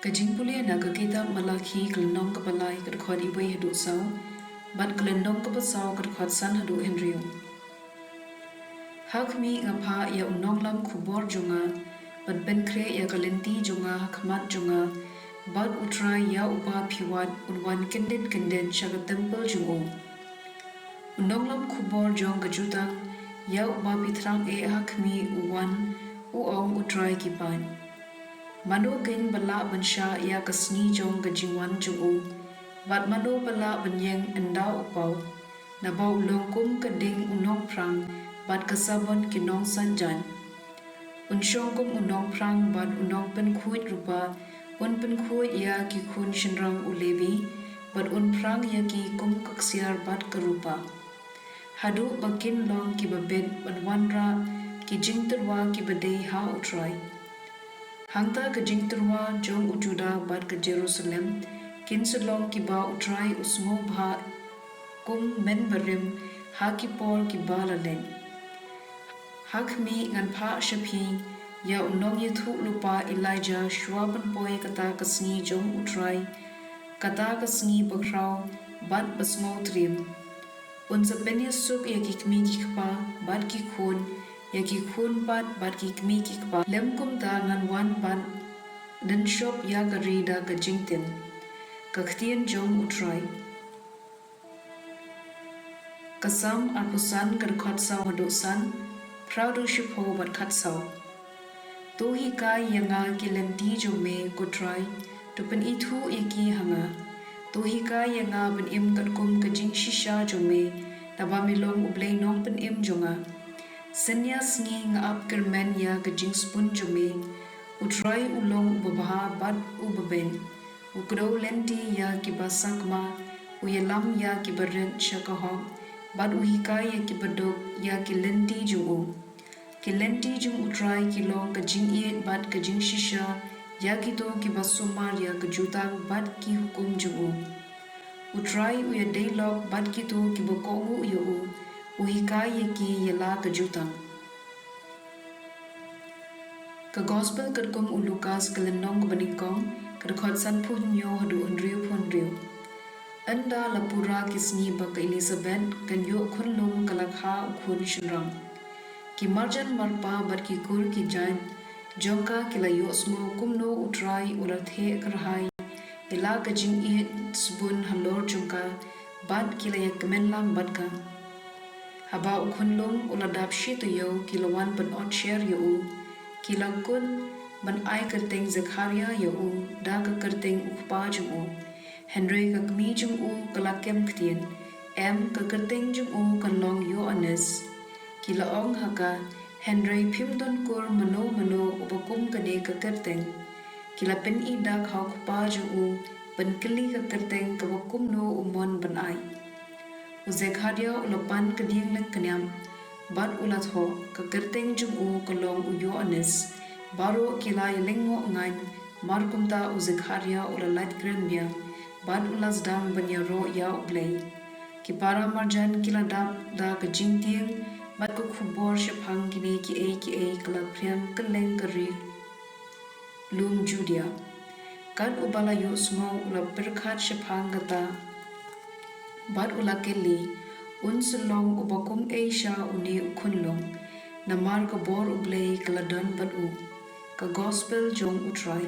Ka jingpule na ka kita malaki kelenong ka palai ka khod ibai hadu sau, bat kelenong ka pasau ka khod san hadu henriu. Hak mi ngapha ya unong lam khubor jonga, bat ben kre ya kalenti jonga hakmat jonga, bat utrai ya upa phiwat unwan kenden shaga temple jongo. Unong lam khubor jong ka jutang, ya upa pithrang hak mi uwan uong utrai kipan. Mano gen bala bansha ya kasni jong ka jingwan jongo, bat mano bala banyeng endau upau, nabau longkum ka ding unong prang, bat kasabon kinong sanjan. Unshong kum unong prang bat unong pen kuit rupa, un pen kuit ya ki kun shinrang ulebi, bat un prang ya ki kum kaksiar bat kerupa. Hadu bakin long ki babed banwanra ki jingterwa ki badei ha utrai. Hangta ke jingterwa jong ujuda bat ke Jerusalem, kin selong ki ba utrai usmo bha kum men barim ha ki por ki ba lalen. Hak mi ngan pha shapi ya unong ye thu lupa Elijah shwaban boy kata kasni jong utrai, kata kasni bakrau bat basmo trim. Unsa penya suk ya ki kmi ki kpa bat ki khun, ya ki khun bat ki kmi ki kpa. Lem kum ta ngan wan bat dan shop ya gari da ka jingtin, ka ktien jong utrai. Kasam ar puson ka khot sau hadu san, proud ship ho bat khat sau. To hi kai yanga ki lenti jo me kutrai, to pen ithu ki hanga. To hi kai yanga pen im kat kum ka jingshisha jo me, taba milong Blei nong pen im jonga. Senya sngi ngap kermen ya ka jingspun jo me, utrai ulong ubabaha bat ubaben. Ukro lenti ya ki basakma, uyalam ya ki baren shakahok, bat uhikai ya ki badok ya ki lenti jo. Ki lenti jung utrai ki long ka jing'et bat ka jingshisha, ya kito ki basumar ya ka jutang bat ki hukum jung. Utrai uya daylog bat kito ki bokongu yo uhikai ya ki yala ka jutang. Ka gospel kadkum ulukas kalenong banikong kadkhot san punyo hadu unriu. Anda lapura kisni baka Elizabeth kan yo khunlum kalakha ukhun shinrang. Ki marjan marpa bat ki kur ki jan, jongka kila yo smo kumno utrai ula theh kyrhai, ila ka jing'et sbun halor jongka bat kila ya kemenlang bat ka. Haba ukhunlum ula dapshi to yo kila wan ban ot share yo kila kun ban ai kerteng Zechariah yo da ka kerteng ukpa jung Henry ka kmi jung kala kem ktien, em ka kerteng jung kan long ïaineh. Kila ong haka Henry pimdon kur mano ubakum kane ka kerteng. Kila pen ida khau kupa jung ban kili ka kerteng ka bakum no umon ban ai. Uzekhadia ulapan ka ding lek kanyam, bat ulat ho ka kerteng jung ka long ïaineh. Baro kila yalengo ngan markumta Uzekhadia ulalat grandya, bat ulas dang banyaro ya Blei. Ki para marjan kila dap da ka jingtiew, bat ko khubor shapang kini ki ai kala priam kaleng kari lum judia. Kan ubala yo smo ula berkhat shapang kata, bat ula keli unsulong ubakum sha uni ukunlong, namar ka bor Blei kala don bat ka gospel jong utrai.